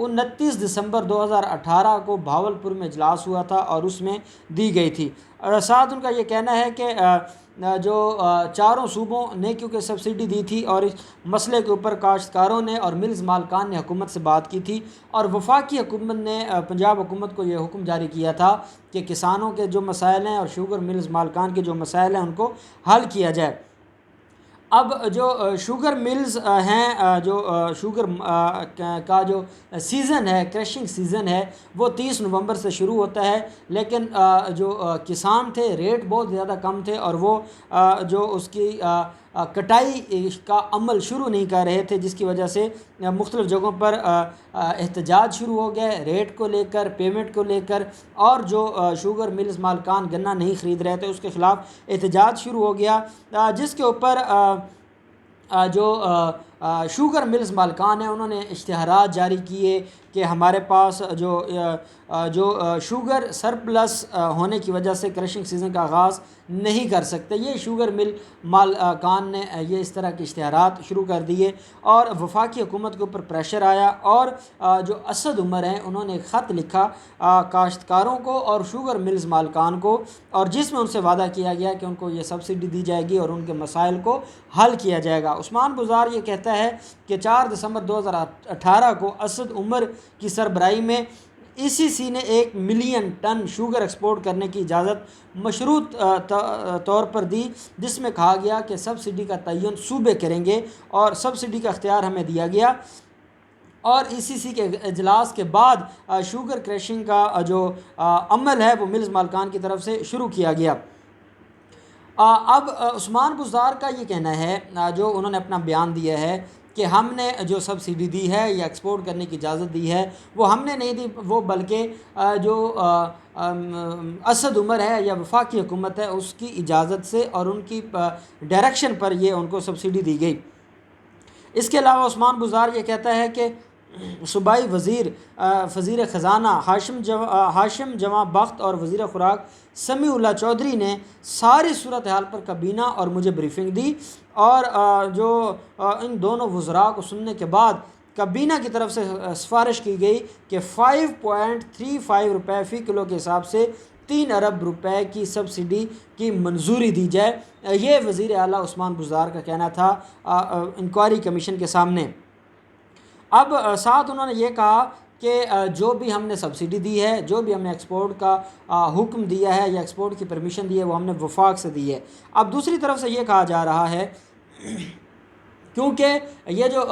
29 دسمبر 2018 کو بھاولپور میں اجلاس ہوا تھا اور اس میں دی گئی تھی۔ ساتھ ان کا یہ کہنا ہے کہ جو چاروں صوبوں نے کیونکہ سبسڈی دی تھی اور اس مسئلے کے اوپر کاشتکاروں نے اور ملز مالکان نے حکومت سے بات کی تھی، اور وفاقی حکومت نے پنجاب حکومت کو یہ حکم جاری کیا تھا کہ کسانوں کے جو مسائل ہیں اور شوگر ملز مالکان کے جو مسائل ہیں ان کو حل کیا جائے۔ اب جو شوگر ملز ہیں، جو شوگر کا جو سیزن ہے، کریشنگ سیزن ہے، وہ 30 نومبر سے شروع ہوتا ہے، لیکن جو کسان تھے ریٹ بہت زیادہ کم تھے اور وہ جو اس کی کٹائی کا عمل شروع نہیں کر رہے تھے، جس کی وجہ سے مختلف جگہوں پر احتجاج شروع ہو گئے ریٹ کو لے کر، پیمنٹ کو لے کر، اور جو شوگر ملز مالکان گنا نہیں خرید رہے تھے اس کے خلاف احتجاج شروع ہو گیا، جس کے اوپر جو شوگر ملز مالکان ہیں انہوں نے اشتہارات جاری کیے کہ ہمارے پاس جو شوگر سرپلس ہونے کی وجہ سے کریشنگ سیزن کا آغاز نہیں کر سکتے۔ یہ شوگر مل مالکان نے یہ اس طرح کے اشتہارات شروع کر دیے اور وفاقی حکومت کے اوپر پریشر آیا، اور جو اسد عمر ہیں انہوں نے خط لکھا کاشتکاروں کو اور شوگر ملز مالکان کو، اور جس میں ان سے وعدہ کیا گیا کہ ان کو یہ سبسڈی دی جائے گی اور ان کے مسائل کو حل کیا جائے گا۔ عثمان بزار یہ کہتا ہے کہ 4 دسمبر 2018 کو اسد عمر کی سربراہی میں ای سی سی نے 1 ملین ٹن شوگر ایکسپورٹ کرنے کی اجازت مشروط طور پر دی، جس میں کہا گیا کہ سبسڈی کا تعین صوبے کریں گے اور سبسڈی کا اختیار ہمیں دیا گیا، اور ای سی سی کے اجلاس کے بعد شوگر کریشنگ کا جو عمل ہے وہ ملز مالکان کی طرف سے شروع کیا گیا۔ اب عثمان بزدار کا یہ کہنا ہے، جو انہوں نے اپنا بیان دیا ہے، کہ ہم نے جو سبسڈی دی ہے یا ایکسپورٹ کرنے کی اجازت دی ہے وہ ہم نے نہیں دی، وہ بلکہ جو اسد عمر ہے یا وفاقی حکومت ہے اس کی اجازت سے اور ان کی ڈائریکشن پر یہ ان کو سبسڈی دی گئی۔ اس کے علاوہ عثمان بزدار یہ کہتا ہے کہ صوبائی وزیر خزانہ ہاشم جمع بخت اور وزیر خوراک سمیع اللہ چودھری نے ساری صورتحال پر کابینہ اور مجھے بریفنگ دی، اور جو ان دونوں وزراء کو سننے کے بعد کابینہ کی طرف سے سفارش کی گئی کہ 5.35 روپے فی کلو کے حساب سے 3 ارب روپے کی سبسڈی کی منظوری دی جائے۔ یہ وزیر اعلیٰ عثمان بزدار کا کہنا تھا انکوائری کمیشن کے سامنے۔ اب ساتھ انہوں نے یہ کہا کہ جو بھی ہم نے سبسڈی دی ہے، جو بھی ہم نے ایکسپورٹ کا حکم دیا ہے یا ایکسپورٹ کی پرمیشن دی ہے، وہ ہم نے وفاق سے دی ہے۔ اب دوسری طرف سے یہ کہا جا رہا ہے کیونکہ یہ جو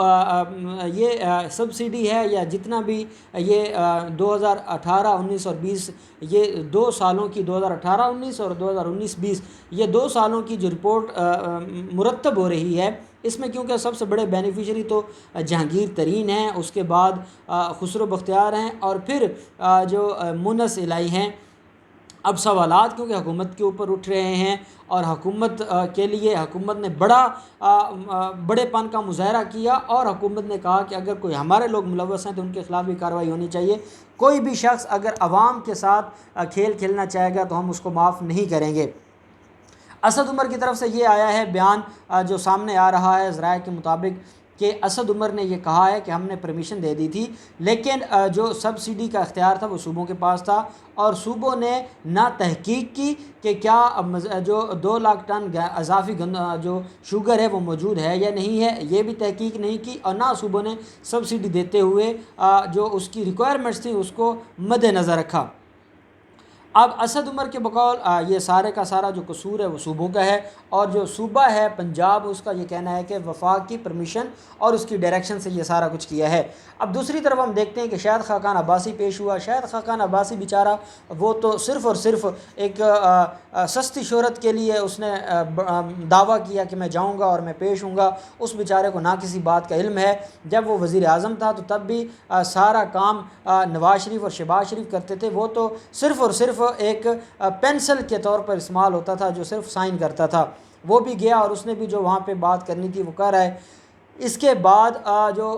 یہ سبسڈی ہے یا جتنا بھی یہ 2018 19 اور 20 یہ 2 سالوں کی 2018 19 اور 2019 20 یہ 2 سالوں کی جو رپورٹ مرتب ہو رہی ہے، اس میں کیونکہ سب سے بڑے بینیفیشری تو جہانگیر ترین ہیں، اس کے بعد خسرو بختیار ہیں، اور پھر جو مونس الہی ہیں۔ اب سوالات کیونکہ حکومت کے اوپر اٹھ رہے ہیں اور حکومت کے لیے حکومت نے بڑے پن کا مظاہرہ کیا، اور حکومت نے کہا کہ اگر کوئی ہمارے لوگ ملوث ہیں تو ان کے خلاف بھی کارروائی ہونی چاہیے، کوئی بھی شخص اگر عوام کے ساتھ کھیل کھیلنا چاہے گا تو ہم اس کو معاف نہیں کریں گے۔ اسد عمر کی طرف سے یہ آیا ہے بیان جو سامنے آ رہا ہے ذرائع کے مطابق کہ اسد عمر نے یہ کہا ہے کہ ہم نے پرمیشن دے دی تھی، لیکن جو سبسڈی کا اختیار تھا وہ صوبوں کے پاس تھا، اور صوبوں نے نہ تحقیق کی کہ کیا جو 2 لاکھ ٹن اضافی جو شوگر ہے وہ موجود ہے یا نہیں ہے، یہ بھی تحقیق نہیں کی، اور نہ صوبوں نے سبسڈی دیتے ہوئے جو اس کی ریکوائرمنٹس تھیں اس کو مد نظر رکھا۔ اب اسد عمر کے بقول یہ سارے کا سارا جو قصور ہے وہ صوبوں کا ہے، اور جو صوبہ ہے پنجاب اس کا یہ کہنا ہے کہ وفاق کی پرمیشن اور اس کی ڈائریکشن سے یہ سارا کچھ کیا ہے۔ اب دوسری طرف ہم دیکھتے ہیں کہ شاہد خاقان عباسی پیش ہوا۔ شاہد خاقان عباسی بیچارہ وہ تو صرف اور صرف ایک سستی شہرت کے لیے اس نے دعویٰ کیا کہ میں جاؤں گا اور میں پیش ہوں گا، اس بیچارے کو نہ کسی بات کا علم ہے۔ جب وہ وزیر اعظم تھا تو تب بھی سارا کام نواز شریف اور شہباز شریف کرتے تھے، وہ تو صرف اور صرف ایک پینسل کے طور پر استعمال ہوتا تھا جو صرف سائن کرتا تھا۔ وہ بھی گیا اور اس نے بھی جو وہاں پہ بات کرنی تھی وہ کر رہا ہے۔ اس کے بعد جو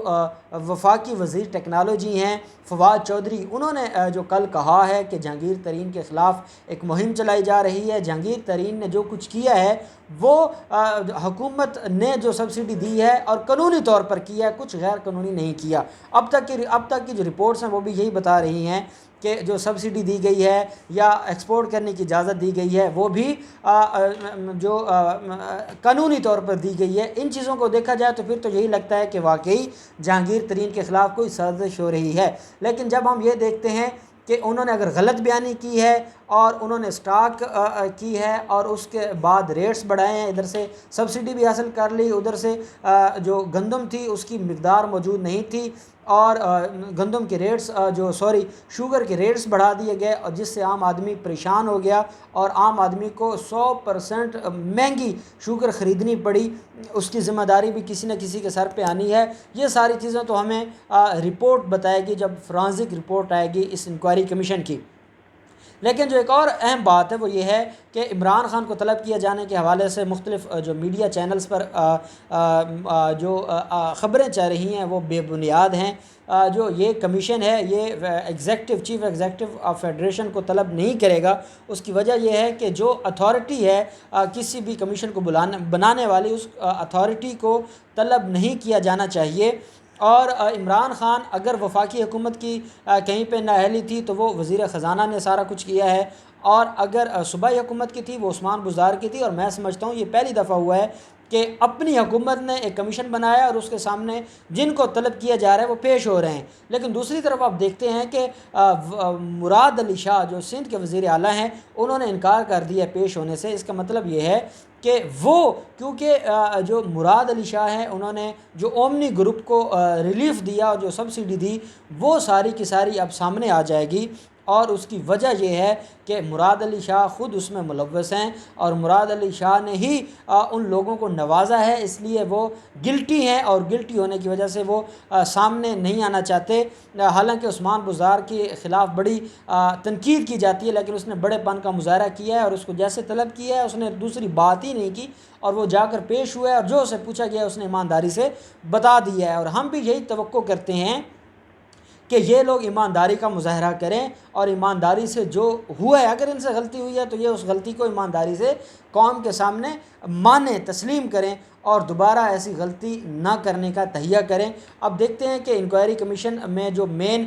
وفاقی وزیر ٹیکنالوجی ہیں فواد چودھری، انہوں نے جو کل کہا ہے کہ جہانگیر ترین کے خلاف ایک مہم چلائی جا رہی ہے، جہانگیر ترین نے جو کچھ کیا ہے وہ حکومت نے جو سبسڈی دی ہے اور قانونی طور پر کیا ہے، کچھ غیر قانونی نہیں کیا۔ اب تک کی جو رپورٹس ہیں وہ بھی یہی بتا رہی ہیں کہ جو سبسڈی دی گئی ہے یا ایکسپورٹ کرنے کی اجازت دی گئی ہے وہ بھی جو قانونی طور پر دی گئی ہے۔ ان چیزوں کو دیکھا جائے تو پھر تو یہی لگتا ہے کہ واقعی جہانگیر ترین کے خلاف کوئی سازش ہو رہی ہے۔ لیکن جب ہم یہ دیکھتے ہیں کہ انہوں نے اگر غلط بیانی کی ہے اور انہوں نے سٹاک کی ہے اور اس کے بعد ریٹس بڑھائے ہیں، ادھر سے سبسڈی بھی حاصل کر لی، ادھر سے جو گندم تھی اس کی مقدار موجود نہیں تھی اور گندم کے ریٹس شوگر کے ریٹس بڑھا دیے گئے، اور جس سے عام آدمی پریشان ہو گیا اور عام آدمی کو 100% مہنگی شوگر خریدنی پڑی، اس کی ذمہ داری بھی کسی نہ کسی کے سر پہ آنی ہے۔ یہ ساری چیزیں تو ہمیں رپورٹ بتائے گی جب فرانزک رپورٹ آئے گی اس انکوائری کمیشن کی۔ لیکن جو ایک اور اہم بات ہے وہ یہ ہے کہ عمران خان کو طلب کیے جانے کے حوالے سے مختلف جو میڈیا چینلز پر جو خبریں چل رہی ہیں وہ بے بنیاد ہیں۔ جو یہ کمیشن ہے یہ چیف ایگزیکٹو فیڈریشن کو طلب نہیں کرے گا۔ اس کی وجہ یہ ہے کہ جو اتھارٹی ہے کسی بھی کمیشن کو بنانے والی، اس اتھارٹی کو طلب نہیں کیا جانا چاہیے۔ اور عمران خان اگر وفاقی حکومت کی کہیں پہ نااہلی تھی تو وہ وزیر خزانہ نے سارا کچھ کیا ہے، اور اگر صوبائی حکومت کی تھی وہ عثمان بزدار کی تھی۔ اور میں سمجھتا ہوں یہ پہلی دفعہ ہوا ہے کہ اپنی حکومت نے ایک کمیشن بنایا اور اس کے سامنے جن کو طلب کیا جا رہا ہے وہ پیش ہو رہے ہیں۔ لیکن دوسری طرف آپ دیکھتے ہیں کہ مراد علی شاہ جو سندھ کے وزیر اعلیٰ ہیں انہوں نے انکار کر دیا پیش ہونے سے۔ اس کا مطلب یہ ہے کہ وہ کیونکہ جو مراد علی شاہ ہیں انہوں نے جو اومنی گروپ کو ریلیف دیا اور جو سبسڈی دی وہ ساری کی ساری اب سامنے آ جائے گی، اور اس کی وجہ یہ ہے کہ مراد علی شاہ خود اس میں ملوث ہیں اور مراد علی شاہ نے ہی ان لوگوں کو نوازا ہے، اس لیے وہ گلٹی ہیں اور گلٹی ہونے کی وجہ سے وہ سامنے نہیں آنا چاہتے۔ حالانکہ عثمان بزدار کے خلاف بڑی تنقید کی جاتی ہے لیکن اس نے بڑے پن کا مظاہرہ کیا ہے اور اس کو جیسے طلب کیا ہے اس نے دوسری بات ہی نہیں کی اور وہ جا کر پیش ہوا ہے، اور جو اسے پوچھا گیا اس نے ایمانداری سے بتا دیا ہے۔ اور ہم بھی یہی توقع کرتے ہیں کہ یہ لوگ ایمانداری کا مظاہرہ کریں اور ایمانداری سے جو ہوا ہے، اگر ان سے غلطی ہوئی ہے تو یہ اس غلطی کو ایمانداری سے قوم کے سامنے مانیں، تسلیم کریں اور دوبارہ ایسی غلطی نہ کرنے کا تہیہ کریں۔ اب دیکھتے ہیں کہ انکوائری کمیشن میں جو مین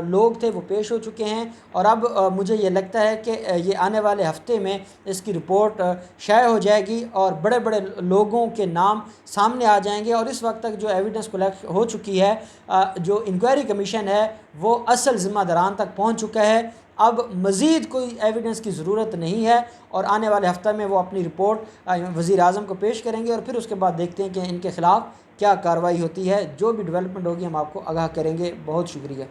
لوگ تھے وہ پیش ہو چکے ہیں، اور اب مجھے یہ لگتا ہے کہ یہ آنے والے ہفتے میں اس کی رپورٹ شائع ہو جائے گی اور بڑے بڑے لوگوں کے نام سامنے آ جائیں گے، اور اس وقت تک جو ایویڈنس کلیکٹ ہو چکی ہے، جو انکوائری کمیشن ہے وہ اصل ذمہ داران تک پہنچ چکا ہے۔ اب مزید کوئی ایویڈنس کی ضرورت نہیں ہے، اور آنے والے ہفتہ میں وہ اپنی رپورٹ وزیر اعظم کو پیش کریں گے، اور پھر اس کے بعد دیکھتے ہیں کہ ان کے خلاف کیا کارروائی ہوتی ہے۔ جو بھی ڈیولپمنٹ ہوگی ہم آپ کو آگاہ کریں گے۔ بہت شکریہ۔